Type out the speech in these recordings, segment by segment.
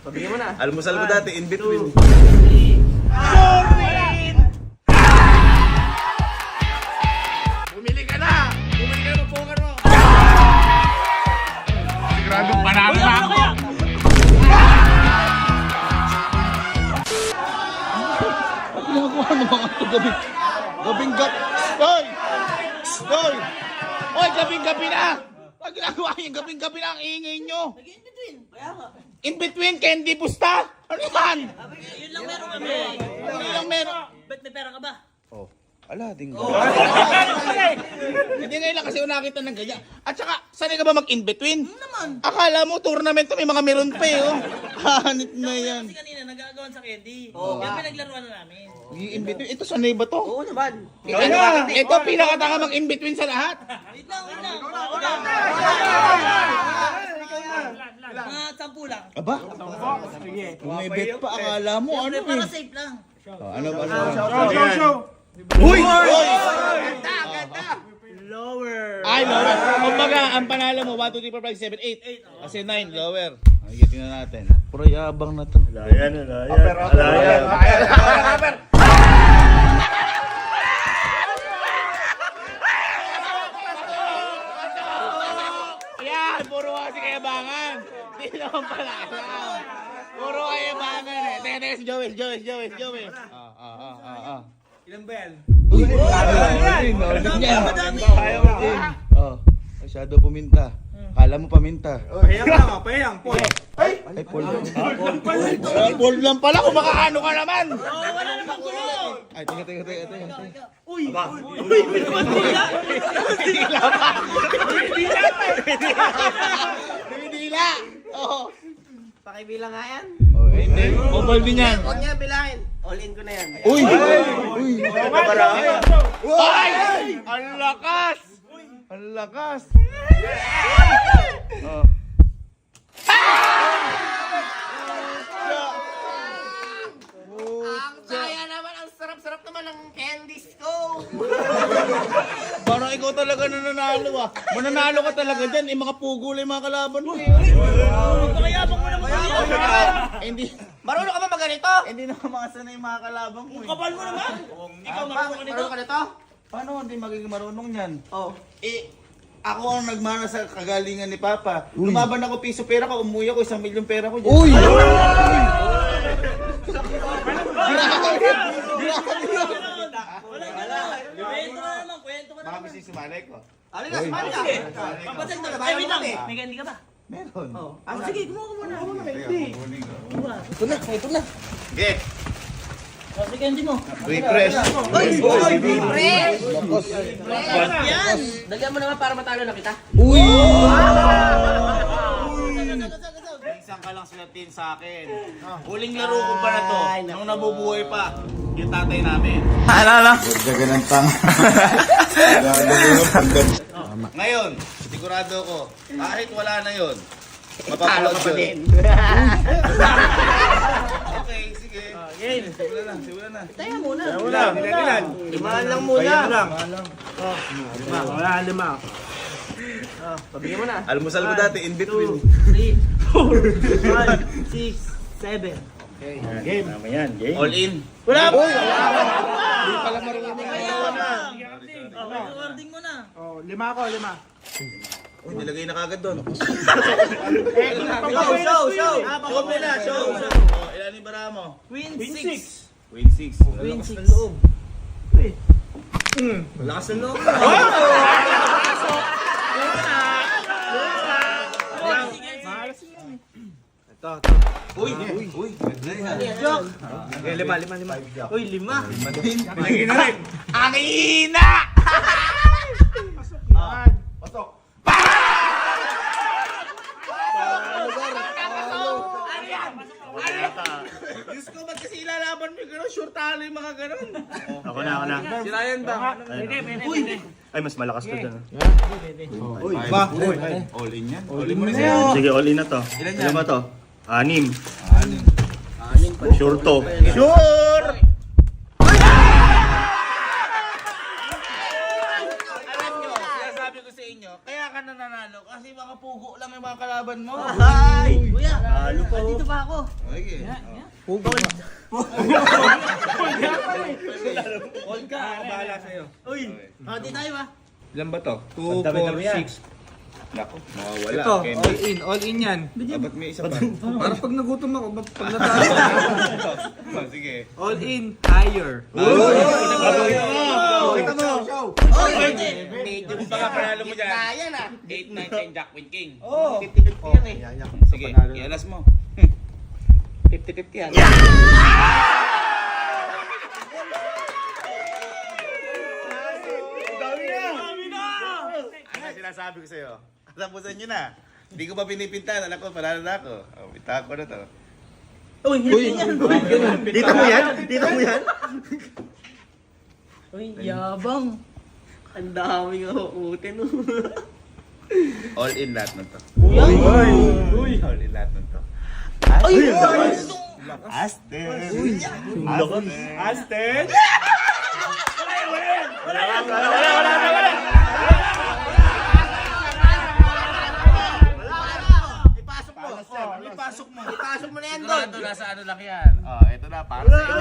Pabigyan mo na. Almusal ko dati, in between. Bumili ka na! Bumili ka na ng poker mo! Siguradong panalo na ako. Ginagawa mo mga ito gabi. Gabing gab... Hoy! Hoy! Hoy, gabing-gabi na! Pag ginagawa niyo, gabing-gabi na ang ingay nyo. In-between. Kaya nga. In between, candy pusta? Ano yan? Yun lang meron kami. Ano lang meron? Ba't may pera ka ba? Oh. Ala, tingnan. Hindi ngayon lang kasi nakita ng ganyan. At saka, sanay ka ba mag-in-between? Naman. Akala mo, tournament to, may mga meron pa eh. Oh. Hanit na yan. Kasi kanina nagagawan sa candy. Kaya pinaglaruan na namin. I-in-between. Ito, sanay ba to? Oo naman. Ito, pinakatanga mag-in-between sa lahat. Wait lang, wait lang. Mga 10 lang. Aba? Kung may bet pa, akala mo, ano Para eh. safe lang. Oh, ano ba? Uy! Ganda, ganda! Lower. Ay, lower. Kumbaga, ang panalo mo, 1, 2, 3, 4, 5, 7, 8. Kasi 9, lower. Ay, tingnan natin. Puro yabang na to. Alayan. Yan, puro kasi kayabangan. Hindi naman pala alam. Puro kayabangan eh. Teka, si Joel. Ilan ba yan? Uy! Madami. Oh, masyado puminta. Kala mo paminta. Payang lang, payang. Ay, Paul. Paul lang pala, kung makakano ka naman. Wala namang gulo. Ay, teka. Uy. Dumidila. Oo. Pakibilang nga yan. Oh, hindi. Mobile din yan. Huwag niya bilangin. All in ko na yan. Uy! Ay! Ang lakas! Ang lakas! Oh. Ang saya naman, ang sarap-sarap naman ng candies ko. Parang ikaw talaga nananalo ah. Mananalo ka talaga dyan. Mga pugo lang yung mga kalaban mo eh. Pakayabang mo naman. Hindi. Marunong ka ba maganito? Hindi naman makasanay yung mga kalabang mo eh. Kapal mo naman. Ikaw marunong ka nito. Marunong ka nito? Paano hindi magiging marunong yan? Oo. Ako ang nagmana sa kagalingan ni Papa. Lumaban ako piso pera ko, umuwi ako 1 milyon pera ko dyan. Uy! Kwento ka Baka naman. gusto sumalay ko. Alin na, sumali ka. Kapatid na. Bayan Wait mo lang. kami. May candy ka ba? Meron. Sige, kumuha ko muna. Ito na. Okay. May candy mo. Refresh. Fresh! Yan. Dagyan mo naman para matalo na kita. Uy! Isang ka lang sila tin sa akin. Huling laro ko pa na to. Nung nabubuhay pa. Yung tatay namin. Daga ng tanga. Ngayon, sigurado ko, kahit wala na yun, mapapalod yun. Okay, sige. Simulan na. Tayo muna. Ilan? Limahan lang muna. Lima. Pabigyan mo na. Almusal ko dati, in between. 3, 4, 5, 6, 7. Game. Game. All in. Wala po. Hindi pala marunong. Recording mo na. Uy, nilagay na kagad doon. Show! Show mo na, show. Ilan yung bara mo? Queen 6. Win 6. Queen 6. Lakas ng loob. Uy. Joke. Lima. Uy, 5. Pinagin na rin. Ang ina! Pasok. Diyos ko, ba't kasi ilalaban mo yung gano'n? Sure talo yung mga gano'n. Ako na. Si Ryan ba? Ay, mas malakas to dyan. Uy, ba? All in yan. All in mo na siya. Sige, all in na to. Ilan ba to? 6. Sure to. Sure! Alam nyo, sinasabi ko sa inyo, kaya ka nananalo kasi mga pugo lang yung mga kalaban mo. Ay! Kuya, Halo pa. Dito pa ako. Okay. Hold ka. Bahala sa'yo. Uy. Di tayo ba? Ilan ba to? 2, Dami-dami 4, yan. 6. Naku, mawawala. Ito, Candy. all in yan. Ba't may isa pa? Para pag nagutom ako, pag natalo. Sige. All in, higher. Kita mo. Medyo Kung baka panalo mo dyan. Kaya na. 8, 9, 10, Jack, Queen, King. 50-50 yan eh. Sige, ialas mo. 50-50 yan. Ano sinasabi ko sa'yo? Tapusan nyo na. Hindi ko pa pinipintahan. Alam ko, panalo na ako. Pintahan ko na to. Uy, hindi yan. Dito mo yan? Dito mo yan? Uy, yabang. Ang daming uutin. All in lahat ng to. Uy! All in lahat ng to. Ay, Aston! Aston! Ipasok mo. Ipasok mo. Ipasok mo na yan doon. Sigurado nasa ano lang yan. Oh, ito na, para sa inyo.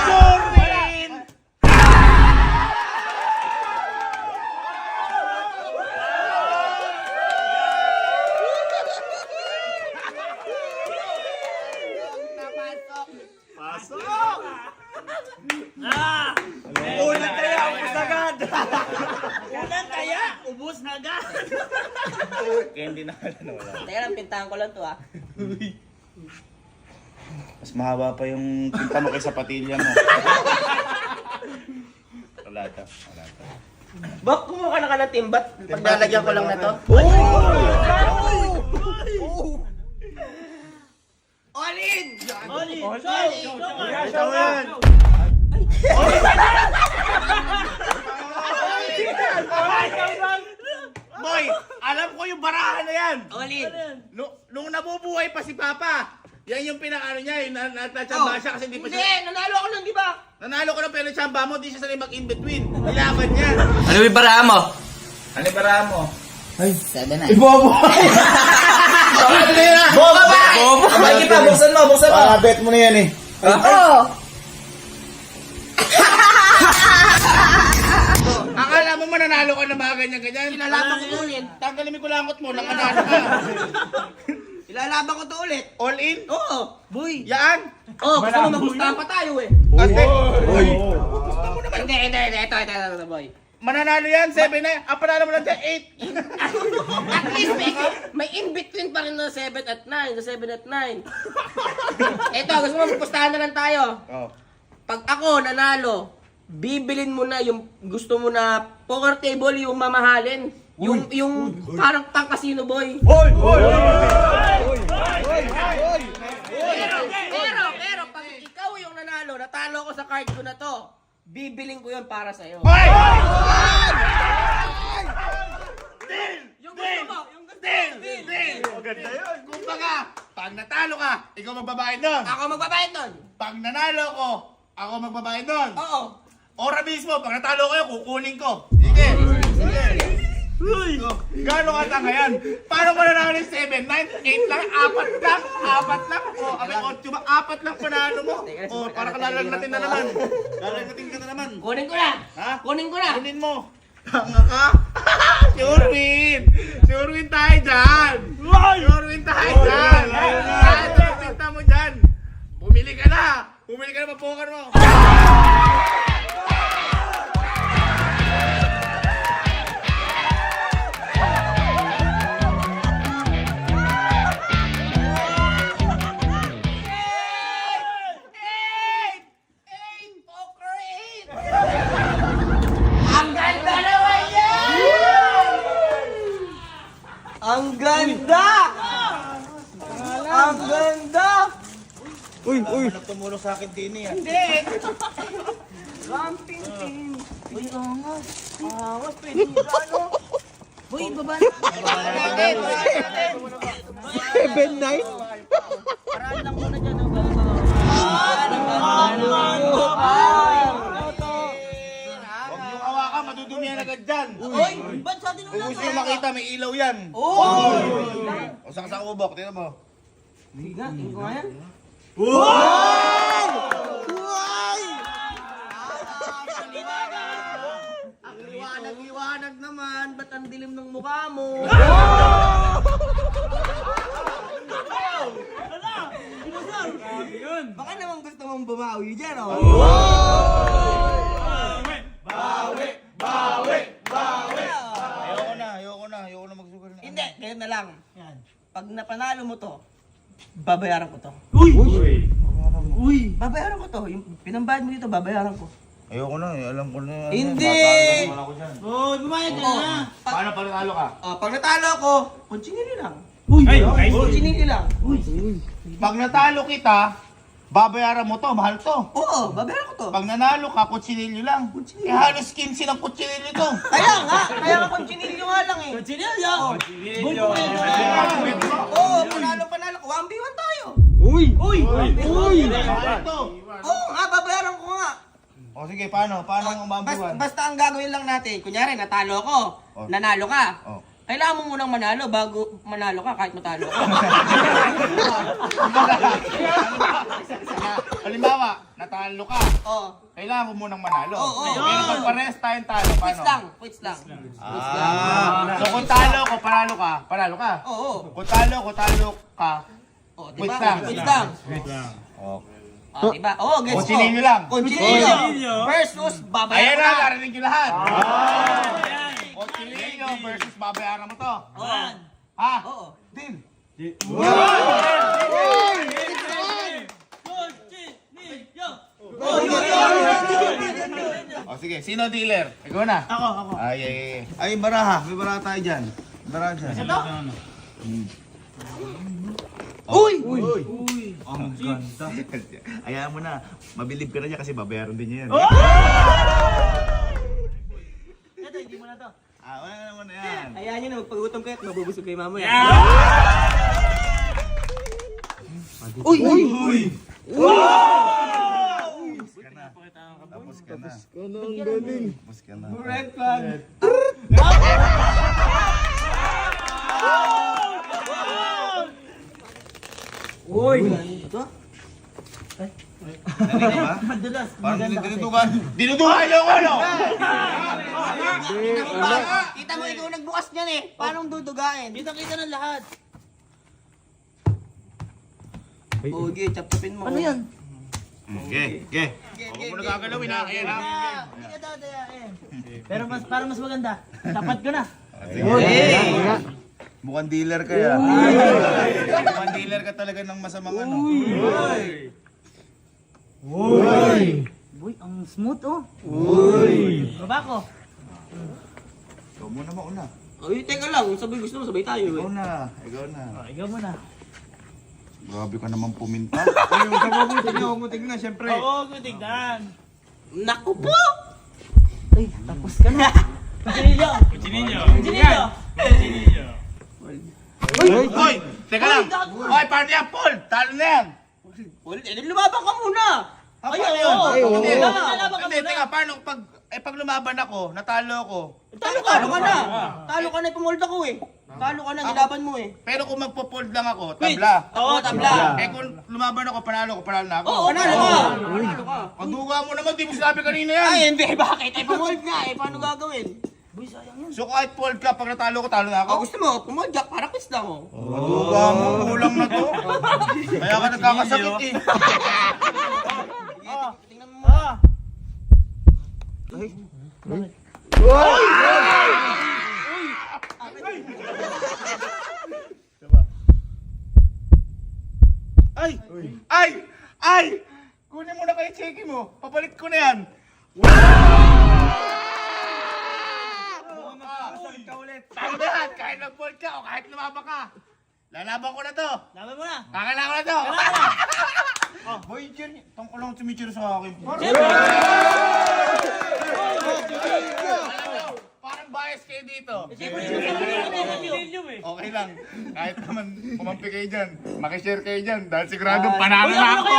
Sorin! Ulan kaya, ubus agad! Kailan kaya? Ubus na agad. Candy na wala na wala. Teka lang, pintahan ko lang to ah. Mas mahaba pa yung pinta mo kaysa patilya mo. Wala to. Wala to. Bak, kumuha ka na ng timbat. Paglalagyan ko lang na to. All in! Oli, Ito yan! Boy, alam ko yung barahan na yan. All in! Nung nabubuhay pa si Papa, yan yung pinakano niya, yung natachamba siya kasi hindi pa Hindi! siya. Nanalo ako nun, di ba? Nanalo ko na pero tsamba mo, di siya sanay mag-in-between. Nilaban niya. Ano yung barahan mo? Ano yung barahan mo? 7-9. Bobo! Boba ba? Bobo! Bakit pa? Buksan mo, buksan mo. Bet mo na yan eh. Akala mo mananalo ka na mga ganyan-ganyan. Ilalaban ko to ulit. Tanggalin mo yung kulangot mo, nakanalo ka. Ilalaban ko to ulit. All in? Oo. Boy. Yan? Oh, gusto mo magustahan pa tayo eh. Ate, Hindi. Ito, boy. mananalo yan, 7 na. Ang panalo mo lang dyan, 8. At least may in-between pa rin na 7 at 9. Sa 7 at 9. Ito, gusto mo magustahan na lang tayo. Oh. Pag ako nanalo, bibilin mo na yung gusto mo na poker table yung mamahalin. Yung parang pang casino boy. Pero pag ikaw yung nanalo, natalo ko sa card ko na to, bibiling ko yun para sa'yo. Yung gusto mo, yung gusto mo. Maganda yun. Kumbaga, pag natalo ka, ikaw magbabayad nun. Ako magbabayad nun. Pag nanalo ko, ako magbabayad nun. Oo. Ora mismo, pag natalo ko yun, kukunin ko. Sige. Gano'ng katanga yan? Paano mo nanalo ng 7, 9, 8 lang, 4 lang, 4 lang. O, abay, 8 ba? 4 lang panalo mo. O, para ka lalagnatin na naman. Lalagnatin ka na naman. Kunin ko na. Ha? Kunin ko na. Kunin mo. Tanga ka. Sure win. Sure win tayo dyan. Sure win tayo dyan. Kahit ang pinta mo dyan. Bumili ka na. Bumili ka na mapoker mo. Ang ganda! Ang ganda! Uy! Tumulong sa akin din yan. Hindi! Ramping team! Uy, oo nga. Awas, pwede nyo ano? Uy, baba na. Baba natin. 7-9? Paraan lang muna dyan. Huwag niyong hawakan, madudumi yan agad dyan. Uy, ba't sa atin Kung gusto nyo makita, may ilaw yan. Uy! O saka sa ubok, tingnan mo. Sige nga, tingin ko nga yan. Ang liwanag-liwanag naman, ba't ang dilim ng mukha mo? Baka naman gusto mong bumawi dyan, oh. Ayoko na magsugal na. Hindi, ngayon na lang. Pag napanalo mo to, babayaran ko to. Babayaran ko to. Yung pinambayad mo dito, babayaran ko. Ayoko na, alam ko na yan. Hindi! Wala ko dyan. Bumayad ka na. Paano pag natalo ka? Pag natalo ako, kuntsinili lang. Ay, Kuntsinili lang. Pag natalo kita, babayaran mo to, mahal to. Oo, babayaran ko to. Pag nanalo ka, kutsinilyo lang. Eh halos 15 ng kutsinilyo to. Kaya nga kuntsinili nga lang eh. Sinilyo! Oo, panalo ko. 1v1 tayo. Mahal to. Oo nga, babayaran ko nga. O sige, paano? Paano ang umambiwan? Basta ang gagawin lang natin, kunyari natalo ako, nanalo ka. Oh. Kailangan mo munang manalo bago manalo ka kahit matalo ka. Halimbawa, natalo ka. Oo. Kailangan ko munang manalo. Oo. Pero pag parehas tayong talo, paano? Quits lang. So kung talo ko, panalo ka, panalo ka. Oo. Kung talo ka, Oo, Quits lang. Quits lang. Diba? Oo, guess ko. Kuntsinilyo lang. Kuntsinilyo. Versus Ayan babayaran na, ka. narinig nyo lahat. Kutsinilyo versus babayaran mo to. Oo. Ha? Oo. Deal. O sige, sino dealer? Ikaw na. Ako. Ay, baraha. May baraha tayo dyan. Baraha dyan. Uy! Ang ganda. Ayaw mo na. Mabilib ka na niya kasi babayaran din niya yan. Ito, hindi mo na to. Wala naman na yan. Hayaan nyo na magpagutom kayo at mabubusog kayo mamaya. Uy! Tapos ka na. Tapos ka na. Red flag. Uy! Ito? Narinig ba? Madulas. Parang dinudugan. Dinudugan niyo ko, no? Kita mo ikaw nagbukas niyan eh. Paano dudugain? Kita ng lahat. Okay, chap-chapin mo. Ano yan? Okay. Huwag mo nagagalawin ha. Ayan ha. Hindi ka dadayain. Pero para mas maganda, tapat ko na. Mukhang dealer ka ya. Mukhang dealer ka talaga ng masamang ano. Uy, ang smooth oh. Baba ko. Ikaw muna mauna. Ay, teka lang. Sabay gusto mo, sabay tayo eh. Ikaw na. Ikaw muna. Grabe ka naman puminta. Huwag mo tignan, syempre. Oo, tignan. Naku po! Ay, tapos ka na. Kuchinilyo. Hoy! Teka lang! Hoy, paano yan, Paul? Talo na yan! Ulit, lumaban ka muna! Ay, oo! Hindi, Lalaban ka muna. teka, paano pag lumaban ako, natalo ako, Talo ka na, pumulda ko eh. Talo ka na, nilaban mo eh. pero kung magpo-fold lang ako, tabla. Oo, tabla. Eh kung lumaban ako, panalo na ako. Oo, panalo ka. Pagduga mo naman, di mo sinabi kanina yan. Ay, hindi, bakit? Ay, pumold nga eh. Paano gagawin? So kahit fold ka, pag natalo ko, talo na Oh, ako. gusto mo, pumold ka, para quiz lang oh. Pagduga mo, kulang na to. Kaya ka nagkakasakit eh. Tingnan mo muna. Ay! Kunin mo na kayo, checky mo. Papalit ko na yan. Talo na yan, kahit nag-fold ka o kahit lumaba ka. Lalaban ko na to. Laban mo na. Kakailangan ko na to. Boy, Chen, tang ko lang tumichiro sa akin. Parang bias kayo dito. Okay lang. Kahit naman pumampi kayo dyan, makishare kayo dyan. Dahil sigurado panalo na ako.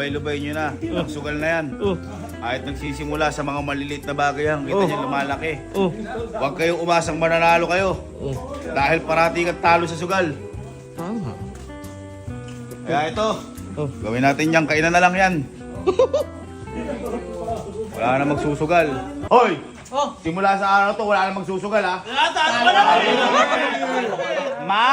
lubay-lubay nyo na. Ang sugal na yan. Kahit nagsisimula sa mga maliliit na bagay yan, kita nyo lumalaki. Huwag kayong umasang mananalo kayo. Dahil parati kang talo sa sugal. Tama. Kaya ito, gawin natin yan, kainan na lang yan. Wala na magsusugal. Hoy! Simula sa araw to, wala na magsusugal ha. Taas pa naman! Ma!